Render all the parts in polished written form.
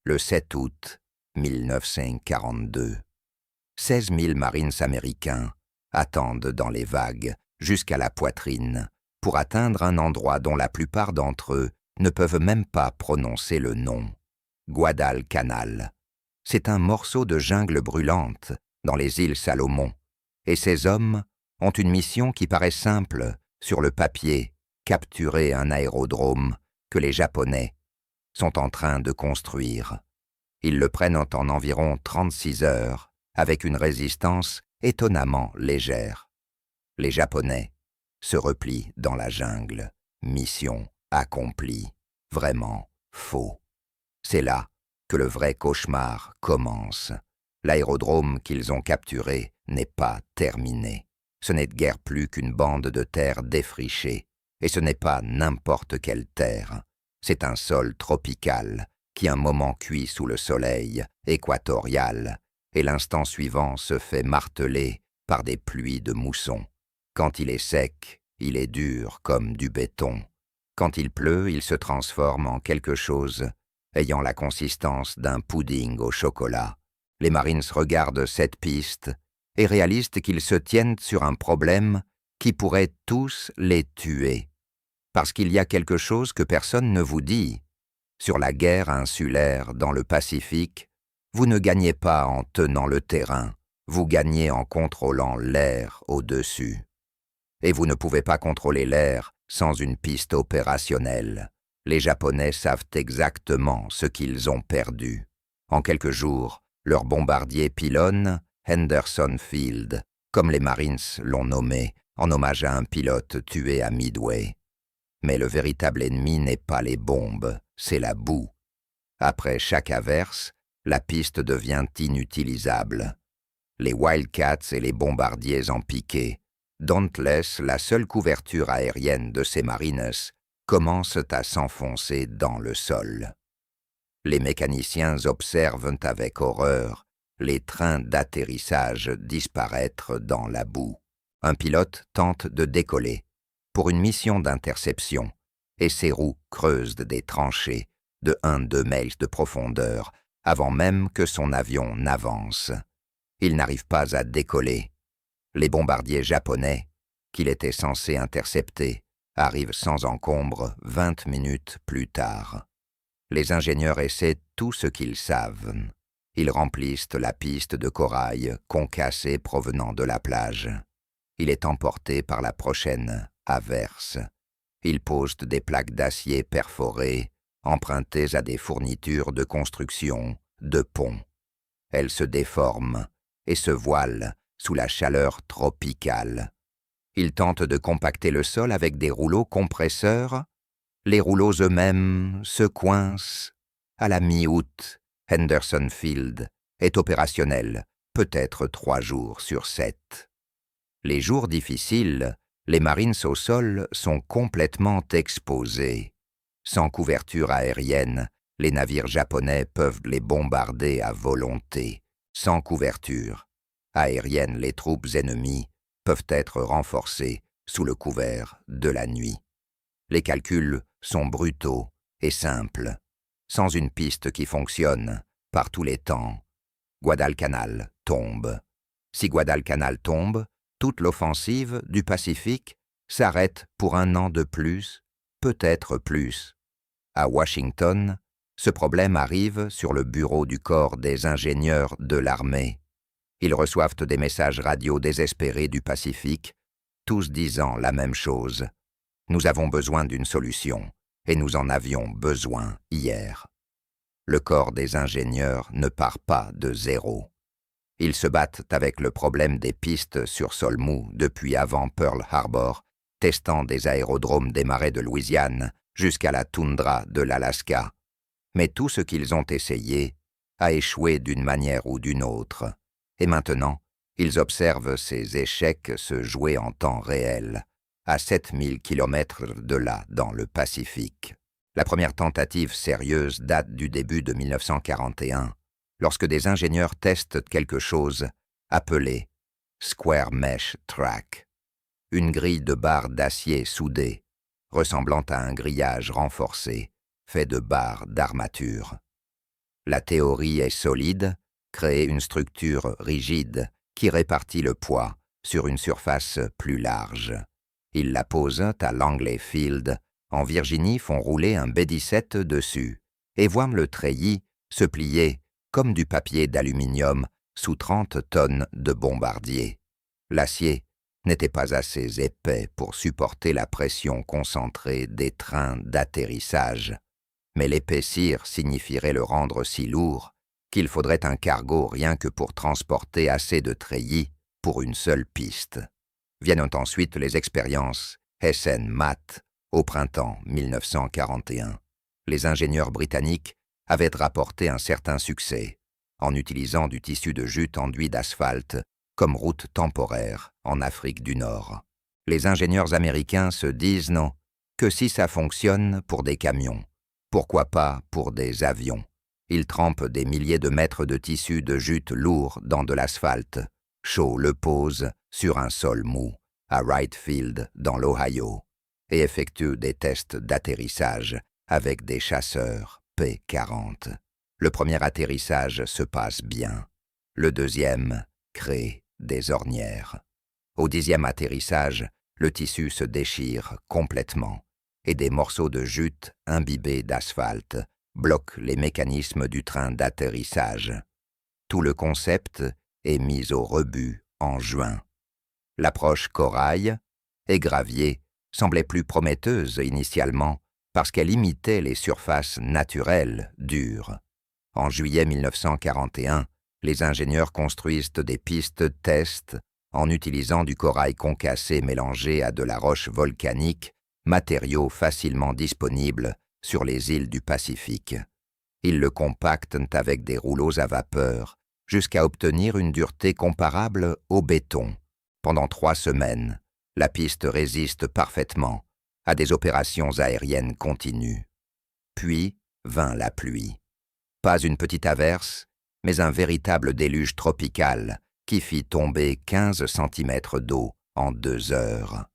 le 7 août 1942. 16 000 Marines américains attendent dans les vagues jusqu'à la poitrine pour atteindre un endroit dont la plupart d'entre eux ne peuvent même pas prononcer le nom. Guadalcanal. C'est un morceau de jungle brûlante dans les îles Salomon, et ces hommes ont une mission qui paraît simple sur le papier, capturer un aérodrome que les Japonais sont en train de construire. Ils le prennent en environ 36 heures, avec une résistance étonnamment légère. Les Japonais se replient dans la jungle. Mission accomplie. Vraiment faux. C'est là que le vrai cauchemar commence. L'aérodrome qu'ils ont capturé n'est pas terminé. Ce n'est guère plus qu'une bande de terre défrichée. Et ce n'est pas n'importe quelle terre. C'est un sol tropical qui un moment cuit sous le soleil équatorial et l'instant suivant se fait marteler par des pluies de mousson. Quand il est sec, il est dur comme du béton. Quand il pleut, il se transforme en quelque chose ayant la consistance d'un pudding au chocolat. Les Marines regardent cette piste et réalisent qu'ils se tiennent sur un problème qui pourrait tous les tuer. Parce qu'il y a quelque chose que personne ne vous dit. Sur la guerre insulaire dans le Pacifique, vous ne gagnez pas en tenant le terrain, vous gagnez en contrôlant l'air au-dessus. Et vous ne pouvez pas contrôler l'air sans une piste opérationnelle. Les Japonais savent exactement ce qu'ils ont perdu. En quelques jours, leur bombardier pylône, Henderson Field, comme les Marines l'ont nommé, en hommage à un pilote tué à Midway. Mais le véritable ennemi n'est pas les bombes, c'est la boue. Après chaque averse, la piste devient inutilisable. Les Wildcats et les bombardiers en piqué, Dauntless, la seule couverture aérienne de ces Marines, commencent à s'enfoncer dans le sol. Les mécaniciens observent avec horreur les trains d'atterrissage disparaître dans la boue. Un pilote tente de décoller pour une mission d'interception et ses roues creusent des tranchées de 1-2 miles de profondeur avant même que son avion n'avance. Il n'arrive pas à décoller. Les bombardiers japonais, qu'il était censé intercepter, arrivent sans encombre 20 minutes plus tard. Les ingénieurs essaient tout ce qu'ils savent. Ils remplissent la piste de corail concassée provenant de la plage. Il est emporté par la prochaine averse. Ils posent des plaques d'acier perforées, empruntées à des fournitures de construction, de ponts. Elles se déforment et se voilent sous la chaleur tropicale. Ils tentent de compacter le sol avec des rouleaux compresseurs. Les rouleaux eux-mêmes se coincent. À la mi-août, Henderson Field est opérationnel, peut-être 3 jours sur 7. Les jours difficiles, les Marines au sol sont complètement exposés. Sans couverture aérienne, les navires japonais peuvent les bombarder à volonté. Sans couverture aérienne, les troupes ennemies peuvent être renforcées sous le couvert de la nuit. Les calculs sont brutaux et simples. Sans une piste qui fonctionne par tous les temps, Guadalcanal tombe. Si Guadalcanal tombe, toute l'offensive du Pacifique s'arrête pour 1 an de plus, peut-être plus. À Washington, ce problème arrive sur le bureau du corps des ingénieurs de l'armée. Ils reçoivent des messages radio désespérés du Pacifique, tous disant la même chose. Nous avons besoin d'une solution, et nous en avions besoin hier. Le corps des ingénieurs ne part pas de zéro. Ils se battent avec le problème des pistes sur sol mou depuis avant Pearl Harbor, testant des aérodromes des marais de Louisiane jusqu'à la toundra de l'Alaska. Mais tout ce qu'ils ont essayé a échoué d'une manière ou d'une autre. Et maintenant, ils observent ces échecs se jouer en temps réel, à 7000 km de là, dans le Pacifique. La première tentative sérieuse date du début de 1941, lorsque des ingénieurs testent quelque chose appelé Square Mesh Track, une grille de barres d'acier soudées, ressemblant à un grillage renforcé, fait de barres d'armature. La théorie est solide, créer une structure rigide qui répartit le poids sur une surface plus large. Ils la posent à Langley Field. En Virginie, font rouler un B-17 dessus et voient le treillis se plier comme du papier d'aluminium sous 30 tonnes de bombardier. L'acier n'était pas assez épais pour supporter la pression concentrée des trains d'atterrissage, mais l'épaissir signifierait le rendre si lourd qu'il faudrait un cargo rien que pour transporter assez de treillis pour une seule piste. Viennent ensuite les expériences Hessen-Matt au printemps 1941. Les ingénieurs britanniques avaient rapporté un certain succès en utilisant du tissu de jute enduit d'asphalte comme route temporaire en Afrique du Nord. Les ingénieurs américains se disent non, que si ça fonctionne pour des camions, pourquoi pas pour des avions? Ils trempent des milliers de mètres de tissu de jute lourd dans de l'asphalte. Shaw le pose sur un sol mou, à Wright Field, dans l'Ohio, et effectue des tests d'atterrissage avec des chasseurs P-40. Le premier atterrissage se passe bien. Le deuxième crée des ornières. Au 10e atterrissage, le tissu se déchire complètement et des morceaux de jute imbibés d'asphalte bloquent les mécanismes du train d'atterrissage. Tout le concept est mis au rebut en juin. L'approche corail et gravier semblait plus prometteuse initialement parce qu'elle imitait les surfaces naturelles dures. En juillet 1941, les ingénieurs construisent des pistes test en utilisant du corail concassé mélangé à de la roche volcanique, matériau facilement disponible sur les îles du Pacifique. Ils le compactent avec des rouleaux à vapeur jusqu'à obtenir une dureté comparable au béton. Pendant 3 semaines, la piste résiste parfaitement à des opérations aériennes continues. Puis vint la pluie. Pas une petite averse, mais un véritable déluge tropical qui fit tomber 15 cm d'eau en 2 heures.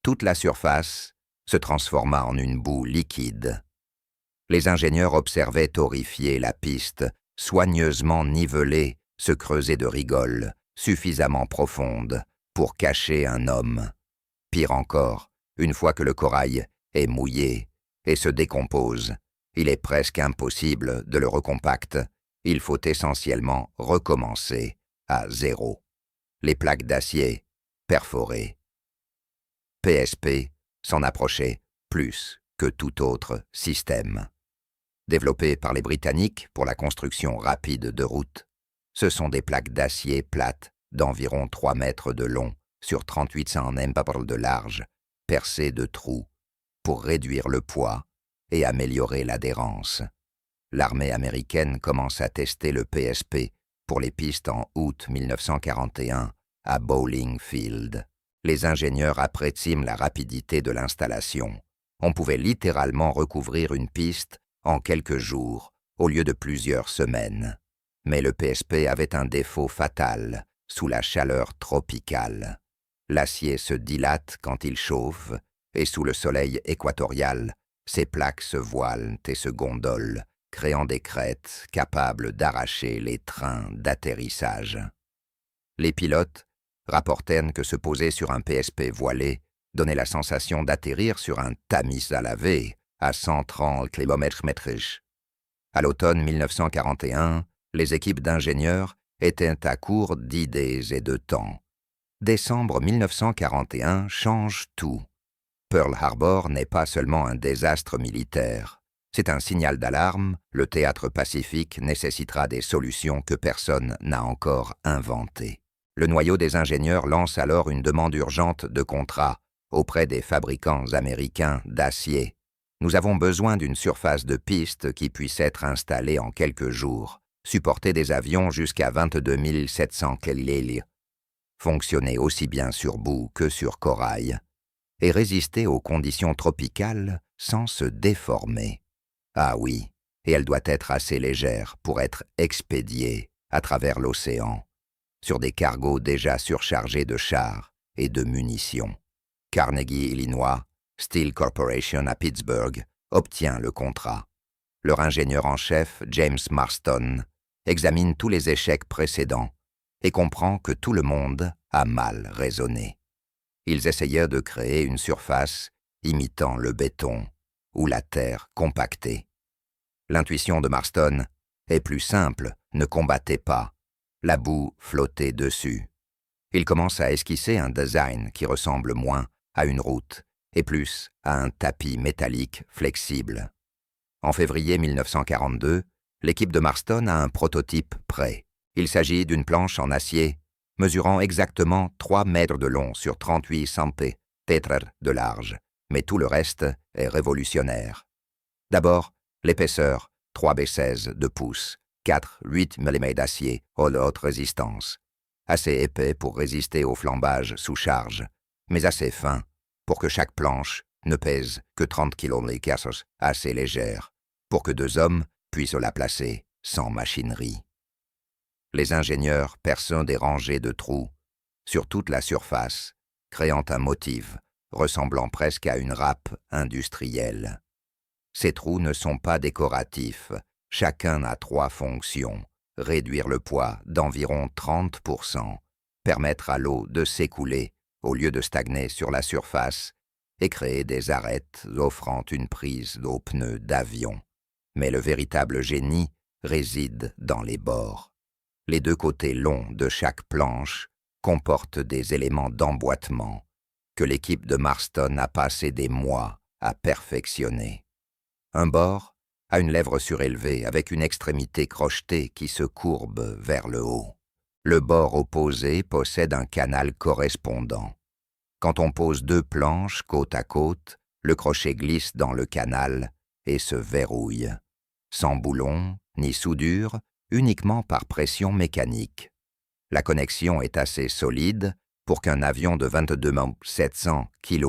Toute la surface se transforma en une boue liquide. Les ingénieurs observaient horrifiés la piste, soigneusement nivelée, se creuser de rigoles, suffisamment profonde pour cacher un homme. Pire encore, une fois que le corail est mouillé et se décompose, il est presque impossible de le recompacter. Il faut essentiellement recommencer à zéro. Les plaques d'acier perforées. PSP s'en approchait plus que tout autre système. Développées par les Britanniques pour la construction rapide de routes, ce sont des plaques d'acier plates d'environ 3 mètres de long sur 3800 mm de large, percées de trous, pour réduire le poids et améliorer l'adhérence. L'armée américaine commence à tester le PSP pour les pistes en août 1941 à Bowling Field. Les ingénieurs apprécient la rapidité de l'installation. On pouvait littéralement recouvrir une piste en quelques jours au lieu de plusieurs semaines. Mais le PSP avait un défaut fatal sous la chaleur tropicale. L'acier se dilate quand il chauffe et sous le soleil équatorial, ses plaques se voilent et se gondolent, créant des crêtes capables d'arracher les trains d'atterrissage. Les pilotes rapportèrent que se poser sur un PSP voilé donnait la sensation d'atterrir sur un tamis à laver à 130 km/h. À l'automne 1941, les équipes d'ingénieurs étaient à court d'idées et de temps. Décembre 1941 change tout. Pearl Harbor n'est pas seulement un désastre militaire. C'est un signal d'alarme, le théâtre pacifique nécessitera des solutions que personne n'a encore inventées. Le noyau des ingénieurs lance alors une demande urgente de contrat auprès des fabricants américains d'acier. Nous avons besoin d'une surface de piste qui puisse être installée en quelques jours, supporter des avions jusqu'à 22 700 kL, fonctionner aussi bien sur boue que sur corail, et résister aux conditions tropicales sans se déformer. Ah oui, et elle doit être assez légère pour être expédiée à travers l'océan, sur des cargos déjà surchargés de chars et de munitions. Carnegie, Illinois, Steel Corporation à Pittsburgh obtient le contrat. Leur ingénieur en chef, James Marston, examine tous les échecs précédents et comprend que tout le monde a mal raisonné. Ils essayèrent de créer une surface imitant le béton ou la terre compactée. L'intuition de Marston est plus simple, ne combattez pas. La boue flottait dessus. Il commence à esquisser un design qui ressemble moins à une route et plus à un tapis métallique flexible. En février 1942, l'équipe de Marston a un prototype prêt. Il s'agit d'une planche en acier mesurant exactement 3 mètres de long sur 38 cm de large, mais tout le reste est révolutionnaire. D'abord, l'épaisseur, 3B16 de pouces, 4-8 mm d'acier, haute résistance. Assez épais pour résister au flambage sous charge, mais assez fin pour que chaque planche ne pèse que 30 kg, assez légère, pour que 2 hommes puissent la placer sans machinerie. Les ingénieurs percent des rangées de trous sur toute la surface, créant un motif ressemblant presque à une râpe industrielle. Ces trous ne sont pas décoratifs, chacun a 3 fonctions. Réduire le poids d'environ 30%, permettre à l'eau de s'écouler au lieu de stagner sur la surface et créer des arêtes offrant une prise aux pneus d'avion. Mais le véritable génie réside dans les bords. Les 2 côtés longs de chaque planche comportent des éléments d'emboîtement que l'équipe de Marston a passé des mois à perfectionner. Un bord a une lèvre surélevée avec une extrémité crochetée qui se courbe vers le haut. Le bord opposé possède un canal correspondant. Quand on pose 2 planches côte à côte, le crochet glisse dans le canal et se verrouille. Sans boulon ni soudure, uniquement par pression mécanique. La connexion est assez solide pour qu'un avion de 22 700 kg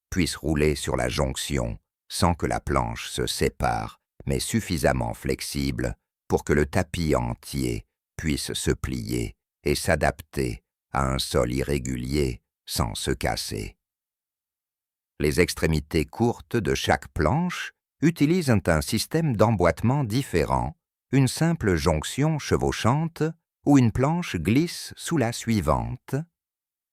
puisse rouler sur la jonction sans que la planche se sépare, mais suffisamment flexible pour que le tapis entier puisse se plier et s'adapter à un sol irrégulier sans se casser. Les extrémités courtes de chaque planche utilisent un système d'emboîtement différent, une simple jonction chevauchante ou une planche glisse sous la suivante.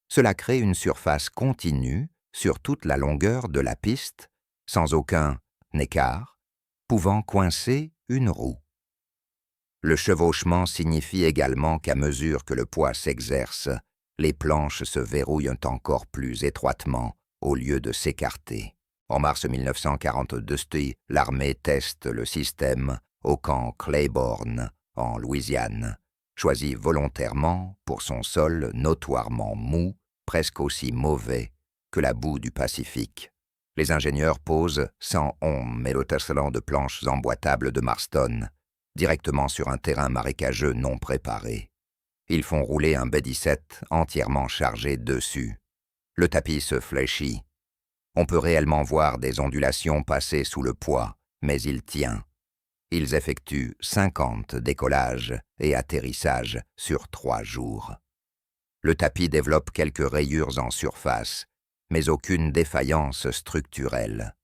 Cela crée une surface continue sur toute la longueur de la piste, sans aucun écart, pouvant coincer une roue. Le chevauchement signifie également qu'à mesure que le poids s'exerce, les planches se verrouillent encore plus étroitement au lieu de s'écarter. En mars 1942, l'armée teste le système au camp Claiborne, en Louisiane, choisi volontairement pour son sol notoirement mou, presque aussi mauvais que la boue du Pacifique. Les ingénieurs posent 111 mélotassellants de planches emboîtables de Marston, directement sur un terrain marécageux non préparé. Ils font rouler un B-17 entièrement chargé dessus. Le tapis se fléchit. On peut réellement voir des ondulations passer sous le poids, mais il tient. Ils effectuent 50 décollages et atterrissages sur 3 jours. Le tapis développe quelques rayures en surface, mais aucune défaillance structurelle.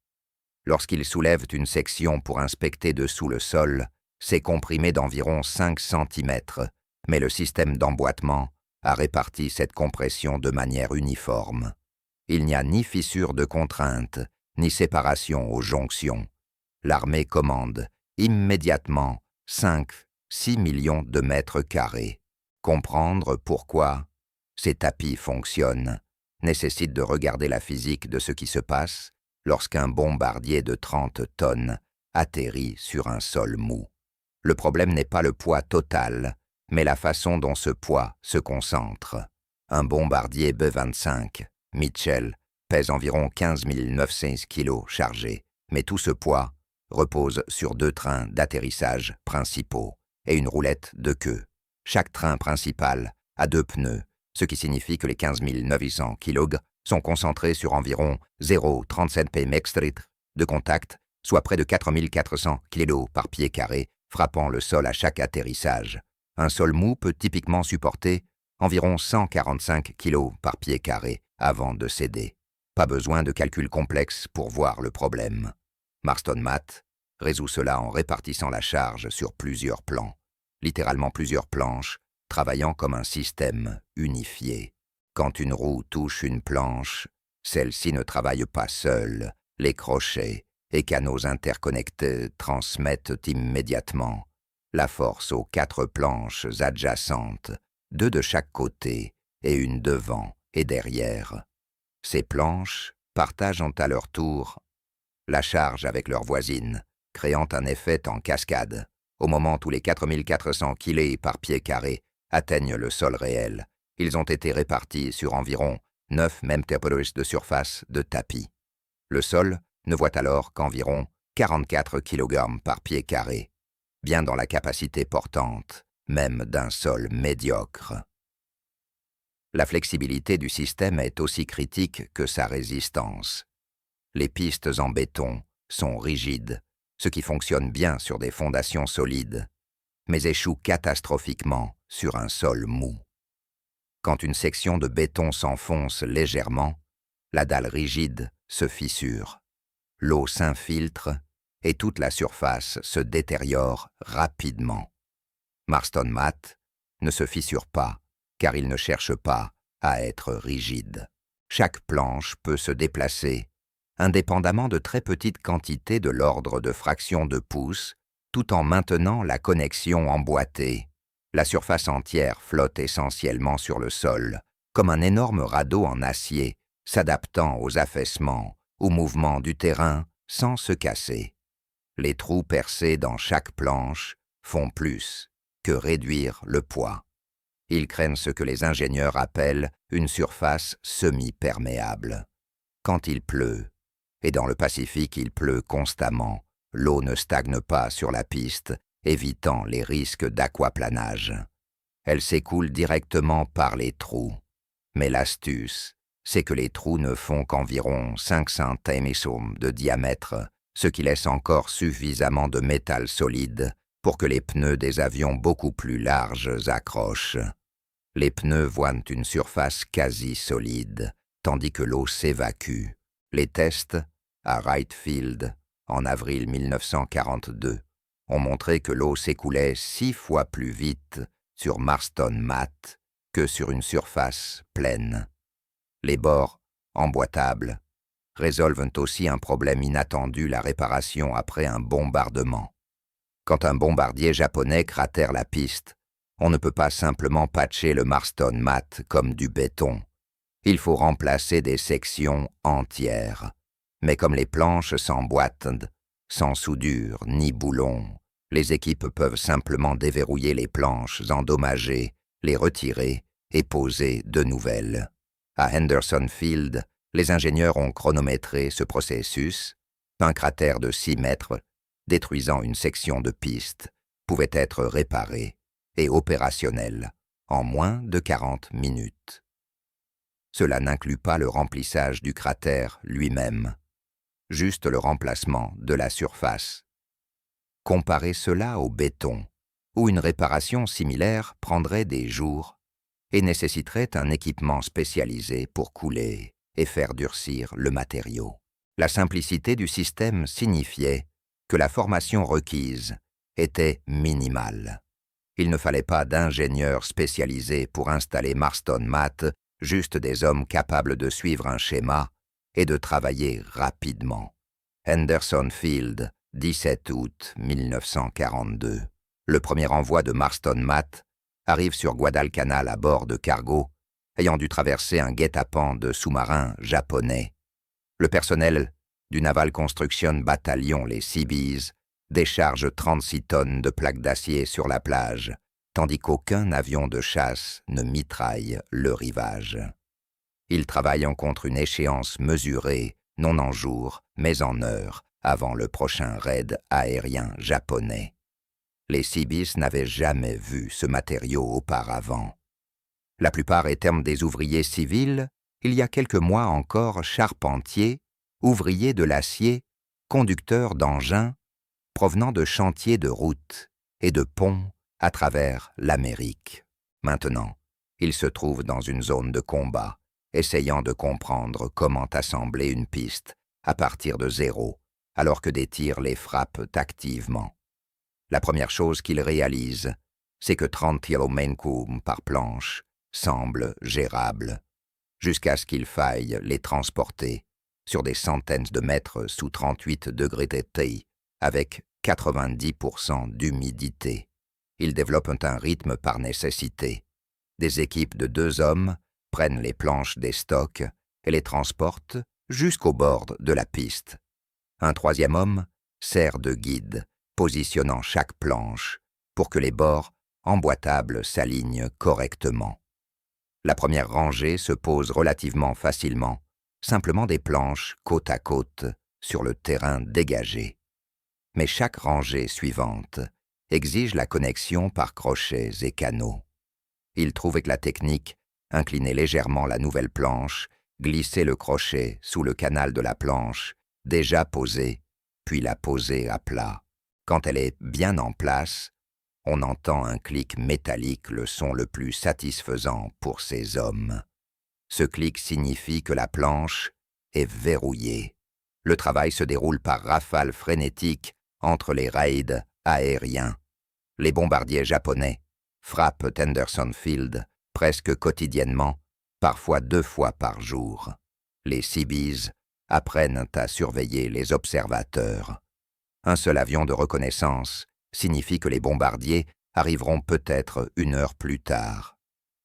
Lorsqu'ils soulèvent une section pour inspecter dessous le sol, c'est comprimé d'environ 5 cm, mais le système d'emboîtement a réparti cette compression de manière uniforme. Il n'y a ni fissure de contrainte, ni séparation aux jonctions. L'armée commande immédiatement 5-6 millions de mètres carrés. Comprendre pourquoi ces tapis fonctionnent nécessite de regarder la physique de ce qui se passe lorsqu'un bombardier de 30 tonnes atterrit sur un sol mou. Le problème n'est pas le poids total, mais la façon dont ce poids se concentre. Un bombardier B-25, Mitchell, pèse environ 15 900 kg chargé, mais tout ce poids repose sur 2 trains d'atterrissage principaux et une roulette de queue. Chaque train principal a 2 pneus, ce qui signifie que les 15 900 kg sont concentrés sur environ 0,37 pm de contact, soit près de 4 400 kg par pied carré, frappant le sol à chaque atterrissage. Un sol mou peut typiquement supporter environ 145 kg par pied carré avant de céder. Pas besoin de calcul complexe pour voir le problème. Marston Matt résout cela en répartissant la charge sur plusieurs plans, littéralement plusieurs planches, travaillant comme un système unifié. Quand une roue touche une planche, celle-ci ne travaille pas seule, les crochets et canaux interconnectés transmettent immédiatement la force aux 4 planches adjacentes, 2 de chaque côté et une devant et derrière. Ces planches partagent à leur tour la charge avec leurs voisines, créant un effet en cascade, au moment où les 4400 kilés par pied carré atteignent le sol réel. Ils ont été répartis sur environ 9 mètres de surface de tapis. Le sol ne voit alors qu'environ 44 kg par pied carré, bien dans la capacité portante, même d'un sol médiocre. La flexibilité du système est aussi critique que sa résistance. Les pistes en béton sont rigides, ce qui fonctionne bien sur des fondations solides, mais échoue catastrophiquement sur un sol mou. Quand une section de béton s'enfonce légèrement, la dalle rigide se fissure. L'eau s'infiltre et toute la surface se détériore rapidement. Marston Mat ne se fissure pas, car il ne cherche pas à être rigide. Chaque planche peut se déplacer, indépendamment de très petites quantités de l'ordre de fractions de pouces, tout en maintenant la connexion emboîtée. La surface entière flotte essentiellement sur le sol, comme un énorme radeau en acier, s'adaptant aux affaissements, aux mouvements du terrain, sans se casser. Les trous percés dans chaque planche font plus que réduire le poids. Ils craignent ce que les ingénieurs appellent une surface semi-perméable. Quand il pleut, et dans le Pacifique il pleut constamment, l'eau ne stagne pas sur la piste, évitant les risques d'aquaplanage. Elle s'écoule directement par les trous. Mais l'astuce, c'est que les trous ne font qu'environ 500 cm de diamètre, ce qui laisse encore suffisamment de métal solide pour que les pneus des avions beaucoup plus larges accrochent. Les pneus voient une surface quasi solide, tandis que l'eau s'évacue. Les tests, à Wright Field, en avril 1942, ont montré que l'eau s'écoulait 6 fois plus vite sur Marston Mat que sur une surface pleine. Les bords, emboîtables, résolvent aussi un problème inattendu, la réparation après un bombardement. Quand un bombardier japonais cratère la piste, on ne peut pas simplement patcher le Marston Mat comme du béton. Il faut remplacer des sections entières. Mais comme les planches s'emboîtent, sans soudure ni boulon, les équipes peuvent simplement déverrouiller les planches endommagées, les retirer et poser de nouvelles. À Henderson Field, les ingénieurs ont chronométré ce processus. Un cratère de 6 mètres, détruisant une section de piste, pouvait être réparé et opérationnel en moins de 40 minutes. Cela n'inclut pas le remplissage du cratère lui-même, juste le remplacement de la surface. Comparez cela au béton, où une réparation similaire prendrait des jours et nécessiterait un équipement spécialisé pour couler et faire durcir le matériau. La simplicité du système signifiait que la formation requise était minimale. Il ne fallait pas d'ingénieurs spécialisés pour installer Marston Mat, juste des hommes capables de suivre un schéma et de travailler rapidement. Henderson Field, 17 août 1942. Le premier envoi de Marston Mat arrive sur Guadalcanal à bord de cargo, ayant dû traverser un guet-apens de sous-marins japonais. Le personnel du Naval Construction Battalion, les Seabees, décharge 36 tonnes de plaques d'acier sur la plage, tandis qu'aucun avion de chasse ne mitraille le rivage. Ils travaillent contre une échéance mesurée, non en jours, mais en heures, avant le prochain raid aérien japonais. Les Seabees n'avaient jamais vu ce matériau auparavant. La plupart étaient des ouvriers civils, il y a quelques mois encore charpentiers, ouvriers de l'acier, conducteurs d'engins, provenant de chantiers de routes et de ponts à travers l'Amérique. Maintenant, ils se trouvent dans une zone de combat, essayant de comprendre comment assembler une piste à partir de zéro alors que des tirs les frappent activement. La première chose qu'ils réalisent, c'est que 30 km par planche semble gérable, jusqu'à ce qu'il faille les transporter sur des centaines de mètres sous 38 degrés T, avec 90% d'humidité. Ils développent un rythme par nécessité. Des équipes de 2 hommes prennent les planches des stocks et les transportent jusqu'au bord de la piste. Un 3e homme sert de guide, positionnant chaque planche pour que les bords emboîtables s'alignent correctement. La première rangée se pose relativement facilement, simplement des planches côte à côte sur le terrain dégagé. Mais chaque rangée suivante exige la connexion par crochets et canaux. Il trouvait que la technique, incliner légèrement la nouvelle planche, glisser le crochet sous le canal de la planche, déjà posée, puis la poser à plat. Quand elle est bien en place, on entend un clic métallique, le son le plus satisfaisant pour ces hommes. Ce clic signifie que la planche est verrouillée. Le travail se déroule par rafales frénétiques entre les raids aériens. Les bombardiers japonais frappent Henderson Field presque quotidiennement, parfois 2 fois par jour. Les Seabees apprennent à surveiller les observateurs. Un seul avion de reconnaissance signifie que les bombardiers arriveront peut-être 1 heure plus tard.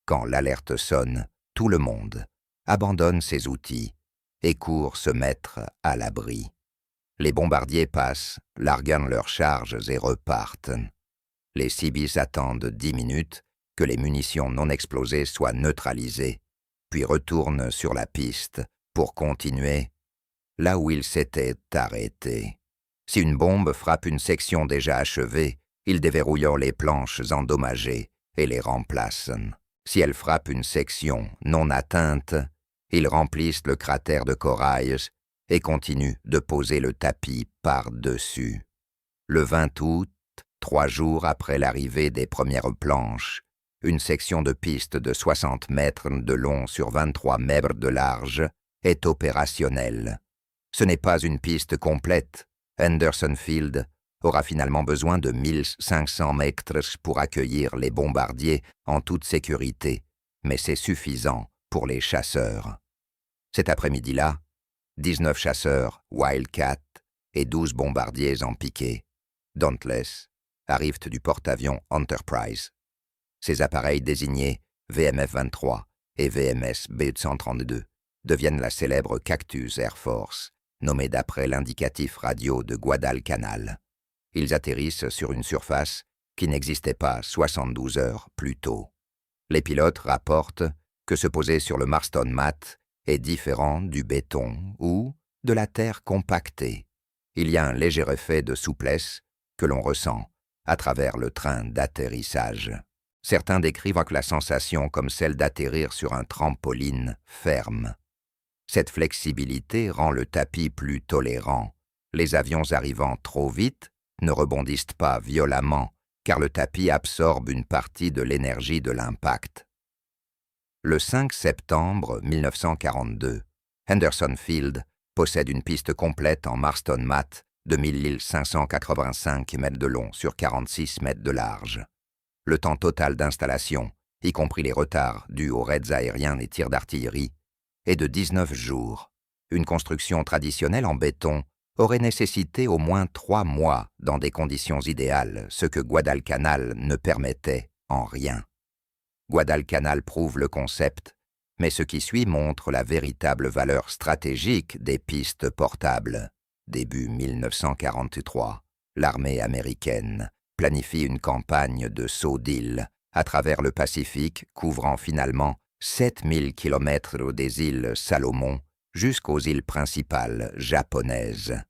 Quand l'alerte sonne, tout le monde abandonne ses outils et court se mettre à l'abri. Les bombardiers passent, larguant leurs charges et repartent. Les Seabees attendent 10 minutes que les munitions non explosées soient neutralisées, puis retournent sur la piste pour continuer là où ils s'étaient arrêtés. Si une bombe frappe une section déjà achevée, ils déverrouillent les planches endommagées et les remplacent. Si elle frappe une section non atteinte, ils remplissent le cratère de corail et continuent de poser le tapis par-dessus. Le 20 août, 3 jours après l'arrivée des premières planches, une section de piste de 60 mètres de long sur 23 mètres de large est opérationnelle. Ce n'est pas une piste complète. Henderson Field aura finalement besoin de 1500 mètres pour accueillir les bombardiers en toute sécurité, mais c'est suffisant pour les chasseurs. Cet après-midi-là, 19 chasseurs Wildcat et 12 bombardiers en piqué, Dauntless, arrivent du porte-avions Enterprise. Ces appareils désignés VMF-23 et VMS B-132 deviennent la célèbre Cactus Air Force, nommée d'après l'indicatif radio de Guadalcanal. Ils atterrissent sur une surface qui n'existait pas 72 heures plus tôt. Les pilotes rapportent que se poser sur le Marston Mat est différent du béton ou de la terre compactée. Il y a un léger effet de souplesse que l'on ressent à travers le train d'atterrissage. Certains décrivent la sensation comme celle d'atterrir sur un trampoline ferme. Cette flexibilité rend le tapis plus tolérant. Les avions arrivant trop vite ne rebondissent pas violemment, car le tapis absorbe une partie de l'énergie de l'impact. Le 5 septembre 1942, Henderson Field possède une piste complète en Marston Mat de 1585 mètres de long sur 46 mètres de large. Le temps total d'installation, y compris les retards dus aux raids aériens et tirs d'artillerie, est de 19 jours. Une construction traditionnelle en béton aurait nécessité au moins 3 mois dans des conditions idéales, ce que Guadalcanal ne permettait en rien. Guadalcanal prouve le concept, mais ce qui suit montre la véritable valeur stratégique des pistes portables. Début 1943, l'armée américaine planifie une campagne de sauts d'îles à travers le Pacifique, couvrant finalement 7000 km des îles Salomon jusqu'aux îles principales japonaises.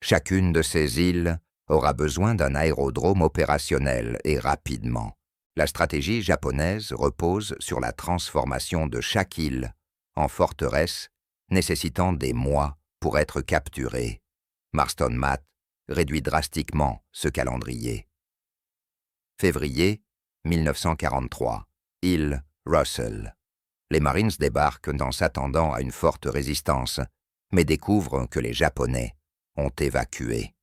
Chacune de ces îles aura besoin d'un aérodrome opérationnel et rapidement. La stratégie japonaise repose sur la transformation de chaque île en forteresse, nécessitant des mois pour être capturée. Marston Mat réduit drastiquement ce calendrier. Février 1943, île Russell. Les Marines débarquent en s'attendant à une forte résistance, mais découvrent que les Japonais ont évacué.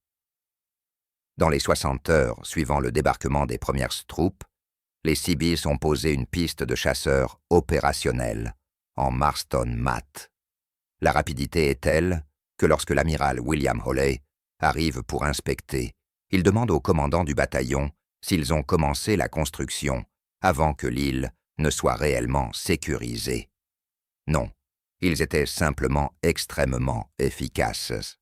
Dans les 60 heures suivant le débarquement des premières troupes, les Seabees ont posé une piste de chasseurs opérationnelle en Marston Mat. La rapidité est telle que lorsque l'amiral William Hawley arrive pour inspecter, il demande au commandant du bataillon s'ils ont commencé la construction avant que l'île ne soit réellement sécurisée. Non, ils étaient simplement extrêmement efficaces.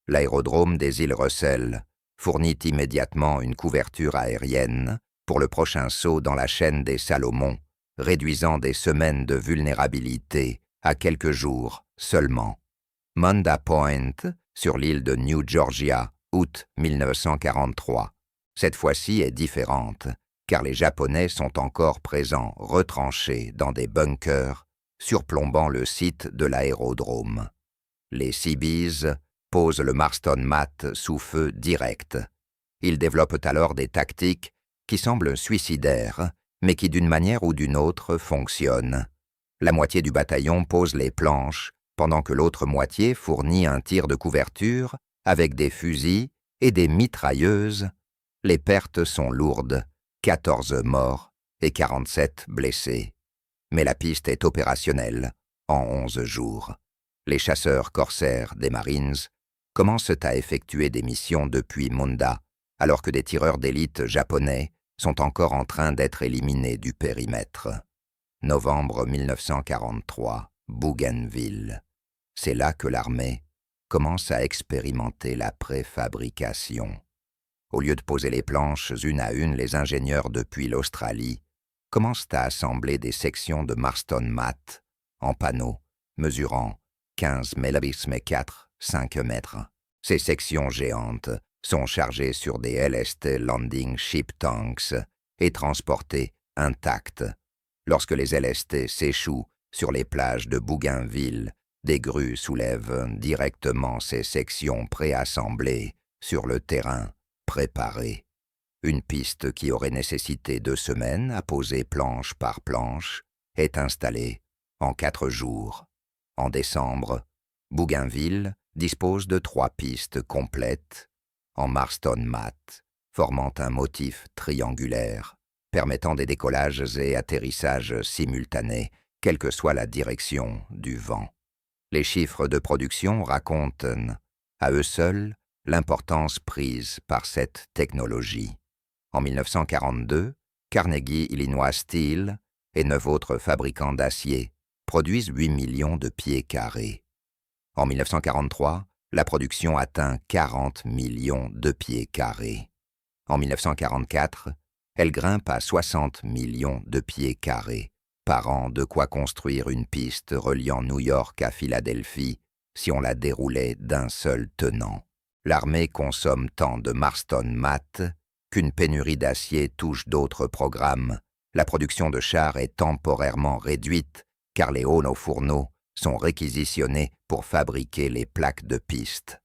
L'aérodrome des îles Russell fournit immédiatement une couverture aérienne pour le prochain saut dans la chaîne des Salomon, réduisant des semaines de vulnérabilité à quelques jours seulement. Munda Point, sur l'île de New Georgia, août 1943. Cette fois-ci est différente, car les Japonais sont encore présents retranchés dans des bunkers surplombant le site de l'aérodrome. Les Seabees posent le Marston Mat sous feu direct. Ils développent alors des tactiques qui semblent suicidaires, mais qui d'une manière ou d'une autre fonctionnent. La moitié du bataillon pose les planches, pendant que l'autre moitié fournit un tir de couverture avec des fusils et des mitrailleuses. Les pertes sont lourdes, 14 morts et 47 blessés. Mais la piste est opérationnelle en 11 jours. Les chasseurs corsaires des Marines commencent à effectuer des missions depuis Munda, alors que des tireurs d'élite japonais sont encore en train d'être éliminés du périmètre. Novembre 1943, Bougainville. C'est là que l'armée commence à expérimenter la préfabrication. Au lieu de poser les planches une à une, les ingénieurs depuis l'Australie commencent à assembler des sections de Marston Mat en panneaux mesurant 15 mm 4, 5 mètres. Ces sections géantes sont chargées sur des LST Landing Ship Tanks et transportées intactes. Lorsque les LST s'échouent sur les plages de Bougainville, des grues soulèvent directement ces sections préassemblées sur le terrain préparé. Une piste qui aurait nécessité 2 semaines à poser planche par planche est installée en 4 jours. En décembre, Bougainville dispose de 3 pistes complètes en Marston Mat, formant un motif triangulaire, permettant des décollages et atterrissages simultanés, quelle que soit la direction du vent. Les chiffres de production racontent, à eux seuls, l'importance prise par cette technologie. En 1942, Carnegie Illinois Steel et 9 autres fabricants d'acier produisent 8 millions de pieds carrés. En 1943, la production atteint 40 millions de pieds carrés. En 1944, elle grimpe à 60 millions de pieds carrés, par an, de quoi construire une piste reliant New York à Philadelphie si on la déroulait d'un seul tenant. L'armée consomme tant de Marston Mat qu'une pénurie d'acier touche d'autres programmes. La production de chars est temporairement réduite car les fourneaux sont réquisitionnés pour fabriquer les plaques de piste.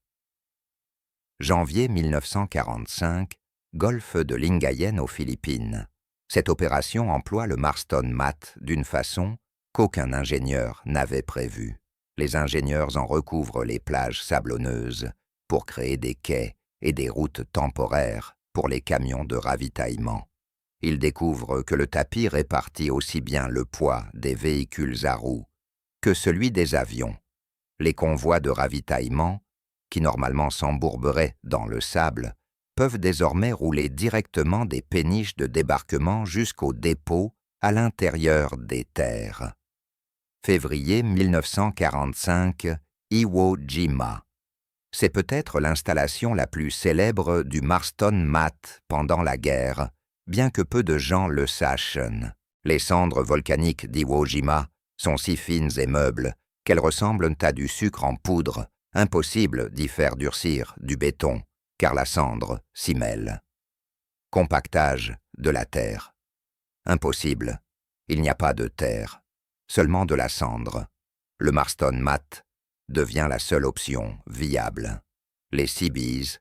Janvier 1945, golfe de Lingayen aux Philippines. Cette opération emploie le Marston Mat d'une façon qu'aucun ingénieur n'avait prévue. Les ingénieurs en recouvrent les plages sablonneuses pour créer des quais et des routes temporaires pour les camions de ravitaillement. Ils découvrent que le tapis répartit aussi bien le poids des véhicules à roues que celui des avions. Les convois de ravitaillement, qui normalement s'embourberaient dans le sable, peuvent désormais rouler directement des péniches de débarquement jusqu'au dépôt à l'intérieur des terres. Février 1945, Iwo Jima. C'est peut-être l'installation la plus célèbre du Marston Mat pendant la guerre, bien que peu de gens le sachent. Les cendres volcaniques d'Iwo Jima sont si fines et meubles qu'elles ressemblent à du sucre en poudre, impossible d'y faire durcir du béton, car la cendre s'y mêle. Compactage de la terre. Impossible, il n'y a pas de terre, seulement de la cendre. Le Marston Mat devient la seule option viable. Les Seabees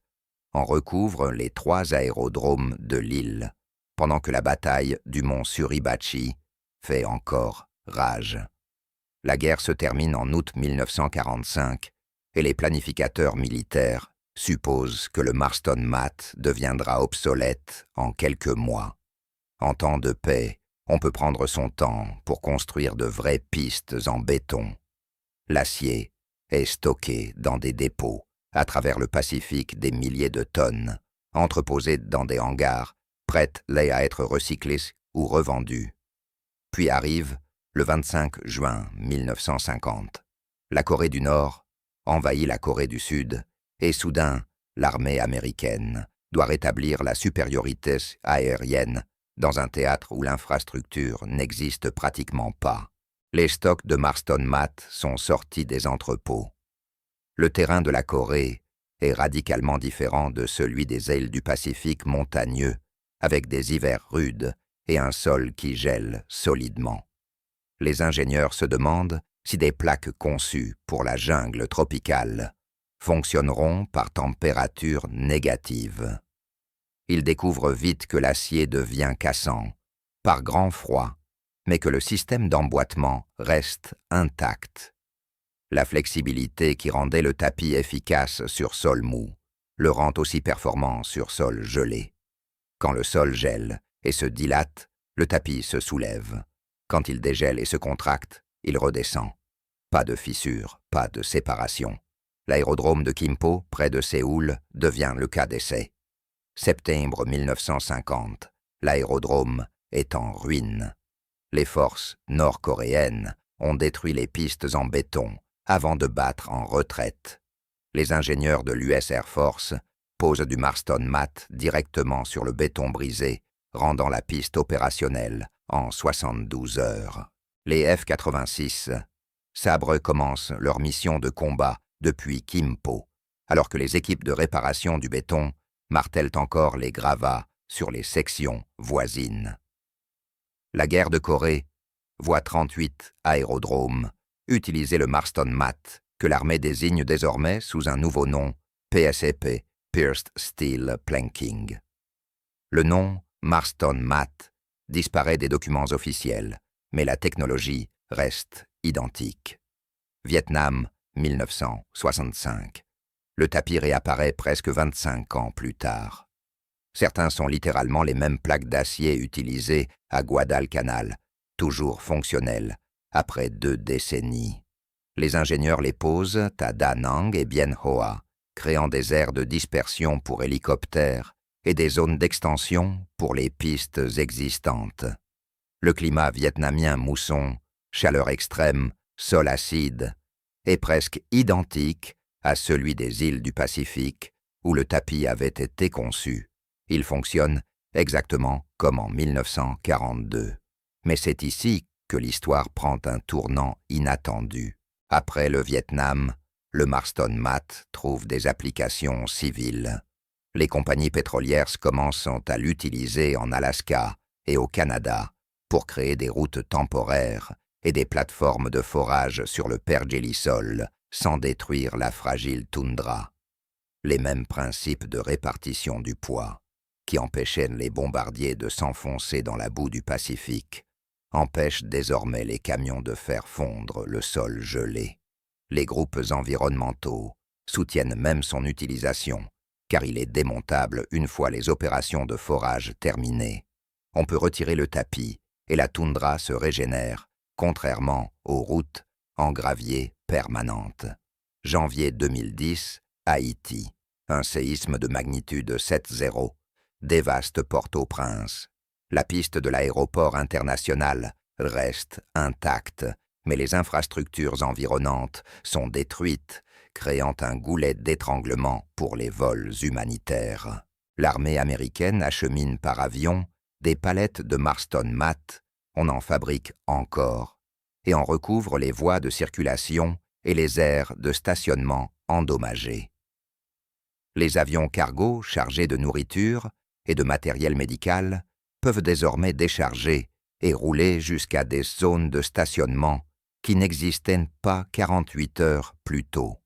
en recouvrent les 3 aérodromes de l'île, pendant que la bataille du mont Suribachi fait encore rage. La guerre se termine en août 1945 et les planificateurs militaires supposent que le Marston Mat deviendra obsolète en quelques mois. En temps de paix, on peut prendre son temps pour construire de vraies pistes en béton. L'acier est stocké dans des dépôts à travers le Pacifique des milliers de tonnes, entreposées dans des hangars, prêtes à être recyclées ou revendues. Puis arrive le 25 juin 1950. La Corée du Nord envahit la Corée du Sud et soudain, l'armée américaine doit rétablir la supériorité aérienne dans un théâtre où l'infrastructure n'existe pratiquement pas. Les stocks de Marston Mat sont sortis des entrepôts. Le terrain de la Corée est radicalement différent de celui des îles du Pacifique montagneux, avec des hivers rudes et un sol qui gèle solidement. Les ingénieurs se demandent si des plaques conçues pour la jungle tropicale fonctionneront par température négative. Ils découvrent vite que l'acier devient cassant, par grand froid, mais que le système d'emboîtement reste intact. La flexibilité qui rendait le tapis efficace sur sol mou le rend aussi performant sur sol gelé. Quand le sol gèle et se dilate, le tapis se soulève. Quand il dégèle et se contracte, il redescend. Pas de fissure, pas de séparation. L'aérodrome de Kimpo, près de Séoul, devient le cas d'essai. Septembre 1950, l'aérodrome est en ruine. Les forces nord-coréennes ont détruit les pistes en béton avant de battre en retraite. Les ingénieurs de l'US Air Force posent du Marston Mat directement sur le béton brisé, rendant la piste opérationnelle en 72 heures. Les F-86 Sabre commencent leur mission de combat depuis Kimpo, alors que les équipes de réparation du béton martèlent encore les gravats sur les sections voisines. La guerre de Corée voit 38 aérodromes utiliser le Marston Mat, que l'armée désigne désormais sous un nouveau nom, PSEP, Pierced Steel Planking. Le nom Marston Mat disparaît des documents officiels, mais la technologie reste identique. Vietnam, 1965. Le tapis réapparaît presque 25 ans plus tard. Certains sont littéralement les mêmes plaques d'acier utilisées à Guadalcanal, toujours fonctionnelles, après 2 décennies. Les ingénieurs les posent à Da Nang et Bien Hoa, créant des aires de dispersion pour hélicoptères et des zones d'extension pour les pistes existantes. Le climat vietnamien mousson, chaleur extrême, sol acide, est presque identique à celui des îles du Pacifique où le tapis avait été conçu. Il fonctionne exactement comme en 1942. Mais c'est ici que l'histoire prend un tournant inattendu. Après le Vietnam, le Marston Mat trouve des applications civiles. Les compagnies pétrolières commencent à l'utiliser en Alaska et au Canada pour créer des routes temporaires et des plateformes de forage sur le pergélisol sans détruire la fragile toundra. Les mêmes principes de répartition du poids qui empêchaient les bombardiers de s'enfoncer dans la boue du Pacifique empêchent désormais les camions de faire fondre le sol gelé. Les groupes environnementaux soutiennent même son utilisation, car il est démontable une fois les opérations de forage terminées. On peut retirer le tapis et la toundra se régénère, contrairement aux routes en gravier permanentes. Janvier 2010, Haïti. Un séisme de magnitude 7,0 dévaste Port-au-Prince. La piste de l'aéroport international reste intacte, mais les infrastructures environnantes sont détruites, créant un goulet d'étranglement pour les vols humanitaires. L'armée américaine achemine par avion des palettes de Marston Mat, on en fabrique encore, et en recouvre les voies de circulation et les aires de stationnement endommagées. Les avions cargo chargés de nourriture et de matériel médical peuvent désormais décharger et rouler jusqu'à des zones de stationnement qui n'existaient pas 48 heures plus tôt.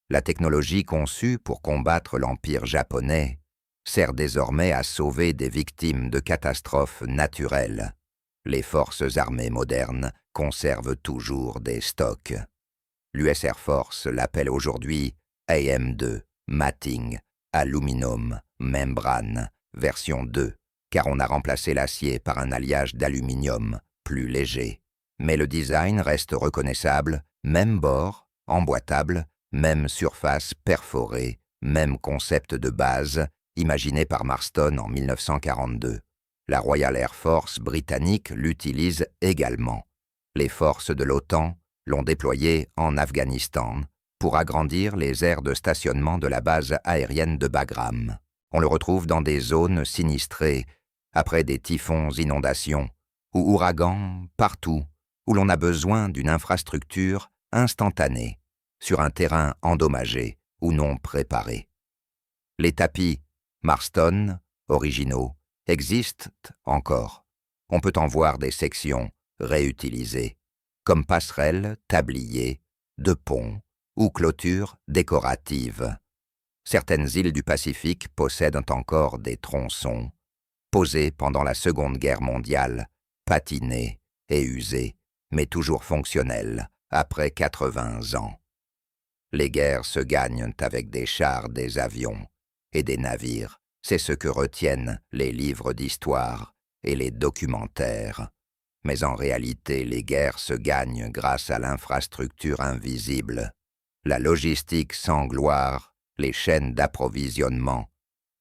La technologie conçue pour combattre l'Empire japonais sert désormais à sauver des victimes de catastrophes naturelles. Les forces armées modernes conservent toujours des stocks. L'US Air Force l'appelle aujourd'hui AM2, Matting, Aluminum, Membrane, version 2, car on a remplacé l'acier par un alliage d'aluminium, plus léger. Mais le design reste reconnaissable, même bord, emboîtable, même surface perforée, même concept de base, imaginé par Marston en 1942. La Royal Air Force britannique l'utilise également. Les forces de l'OTAN l'ont déployé en Afghanistan pour agrandir les aires de stationnement de la base aérienne de Bagram. On le retrouve dans des zones sinistrées, après des typhons, inondations ou ouragans, partout où l'on a besoin d'une infrastructure instantanée, sur un terrain endommagé ou non préparé. Les tapis Marston, originaux, existent encore. On peut en voir des sections réutilisées, comme passerelles, tabliers, de ponts ou clôtures décoratives. Certaines îles du Pacifique possèdent encore des tronçons, posés pendant la Seconde Guerre mondiale, patinés et usés, mais toujours fonctionnels, après 80 ans. Les guerres se gagnent avec des chars, des avions et des navires. C'est ce que retiennent les livres d'histoire et les documentaires. Mais en réalité, les guerres se gagnent grâce à l'infrastructure invisible, la logistique sans gloire, les chaînes d'approvisionnement,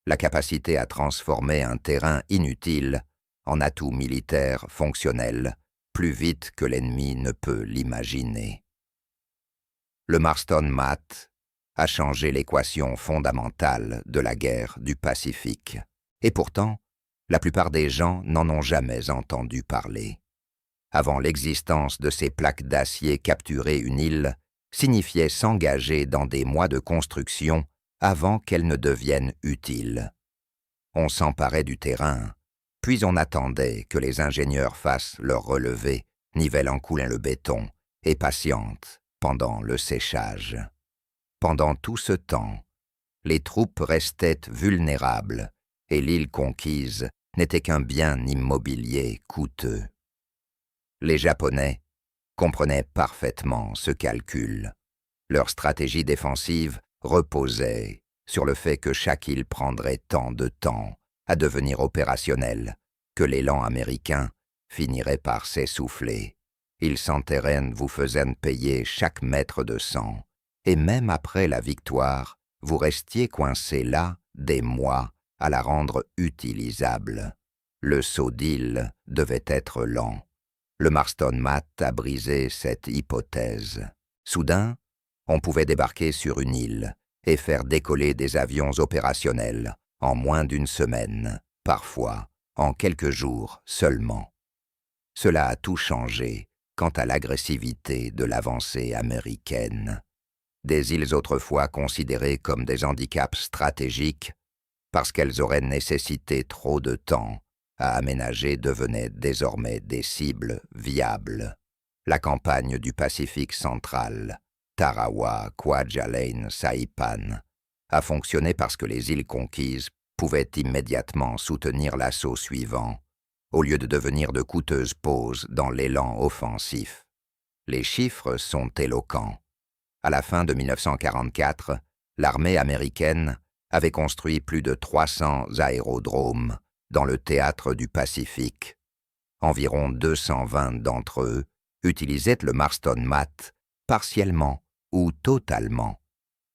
la capacité à transformer un terrain inutile en atout militaire fonctionnel, plus vite que l'ennemi ne peut l'imaginer. Le Marston Mat a changé l'équation fondamentale de la guerre du Pacifique. Et pourtant, la plupart des gens n'en ont jamais entendu parler. Avant l'existence de ces plaques d'acier, capturer une île signifiait s'engager dans des mois de construction avant qu'elle ne devienne utile. On s'emparait du terrain, puis on attendait que les ingénieurs fassent leur relevé, nivellant coulant le béton, et patiente pendant le séchage. Pendant tout ce temps, les troupes restaient vulnérables et l'île conquise n'était qu'un bien immobilier coûteux. Les Japonais comprenaient parfaitement ce calcul. Leur stratégie défensive reposait sur le fait que chaque île prendrait tant de temps à devenir opérationnelle que l'élan américain finirait par s'essouffler. Ils s'enterraient vous faisant payer chaque mètre de sang, et même après la victoire, vous restiez coincé là des mois à la rendre utilisable. Le saut d'île devait être lent. Le Marston Mat a brisé cette hypothèse. Soudain, on pouvait débarquer sur une île et faire décoller des avions opérationnels en moins d'une semaine, parfois en quelques jours seulement. Cela a tout changé quant à l'agressivité de l'avancée américaine. Des îles autrefois considérées comme des handicaps stratégiques, parce qu'elles auraient nécessité trop de temps à aménager, devenaient désormais des cibles viables. La campagne du Pacifique central, Tarawa, Kwajalein, Saipan, a fonctionné parce que les îles conquises pouvaient immédiatement soutenir l'assaut suivant, au lieu de devenir de coûteuses pauses dans l'élan offensif. Les chiffres sont éloquents. À la fin de 1944, l'armée américaine avait construit plus de 300 aérodromes dans le théâtre du Pacifique. Environ 220 d'entre eux utilisaient le Marston Mat partiellement ou totalement.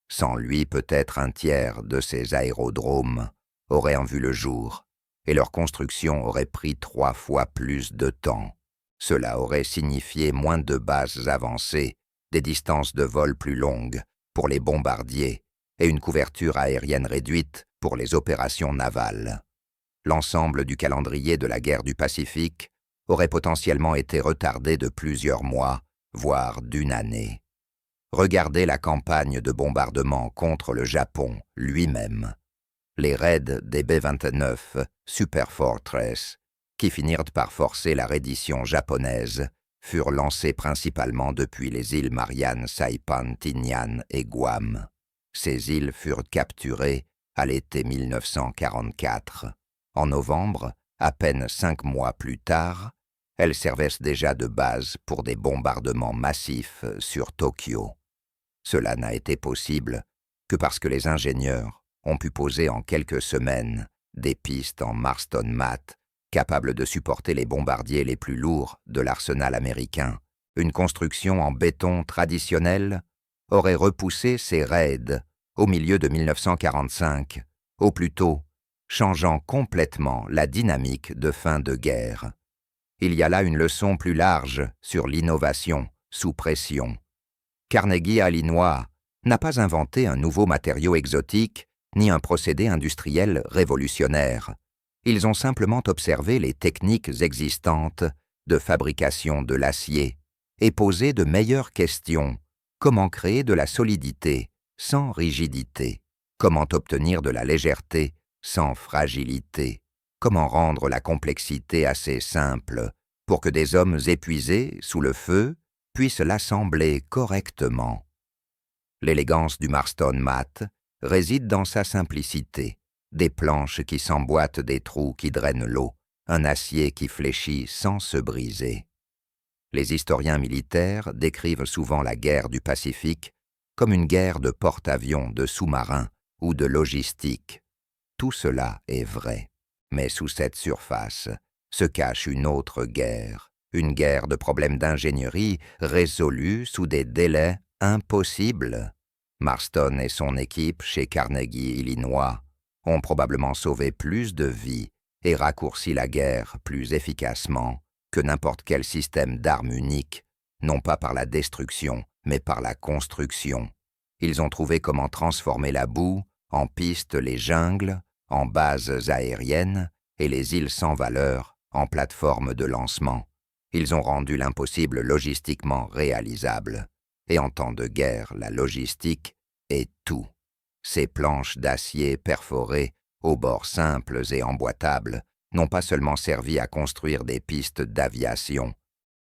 Sans lui, peut-être un tiers de ces aérodromes auraient en vu le jour, et leur construction aurait pris 3 fois plus de temps. Cela aurait signifié moins de bases avancées, des distances de vol plus longues pour les bombardiers et une couverture aérienne réduite pour les opérations navales. L'ensemble du calendrier de la guerre du Pacifique aurait potentiellement été retardé de plusieurs mois, voire d'une année. Regardez la campagne de bombardement contre le Japon lui-même. Les raids des B-29 Super Fortress, qui finirent par forcer la reddition japonaise, furent lancés principalement depuis les îles Mariannes, Saipan, Tinian et Guam. Ces îles furent capturées à l'été 1944. En novembre, à peine 5 mois plus tard, elles servaient déjà de base pour des bombardements massifs sur Tokyo. Cela n'a été possible que parce que les ingénieurs ont pu poser en quelques semaines des pistes en Marston Mat capables de supporter les bombardiers les plus lourds de l'arsenal américain. Une construction en béton traditionnel aurait repoussé ces raids au milieu de 1945, au plus tôt, changeant complètement la dynamique de fin de guerre. Il y a là une leçon plus large sur l'innovation sous pression. Carnegie Illinois n'a pas inventé un nouveau matériau exotique ni un procédé industriel révolutionnaire. Ils ont simplement observé les techniques existantes de fabrication de l'acier et posé de meilleures questions. Comment créer de la solidité sans rigidité? Comment obtenir de la légèreté sans fragilité? Comment rendre la complexité assez simple pour que des hommes épuisés sous le feu puissent l'assembler correctement? L'élégance du Marston Mat réside dans sa simplicité. Des planches qui s'emboîtent des trous qui drainent l'eau, un acier qui fléchit sans se briser. Les historiens militaires décrivent souvent la guerre du Pacifique comme une guerre de porte-avions, de sous-marins ou de logistique. Tout cela est vrai, mais sous cette surface se cache une autre guerre, une guerre de problèmes d'ingénierie résolus sous des délais impossibles. Marston et son équipe chez Carnegie Illinois ont probablement sauvé plus de vies et raccourci la guerre plus efficacement que n'importe quel système d'armes unique, non pas par la destruction, mais par la construction. Ils ont trouvé comment transformer la boue en pistes, les jungles, en bases aériennes et les îles sans valeur en plateformes de lancement. Ils ont rendu l'impossible logistiquement réalisable. Et en temps de guerre, la logistique est tout. Ces planches d'acier perforées, aux bords simples et emboîtables, n'ont pas seulement servi à construire des pistes d'aviation,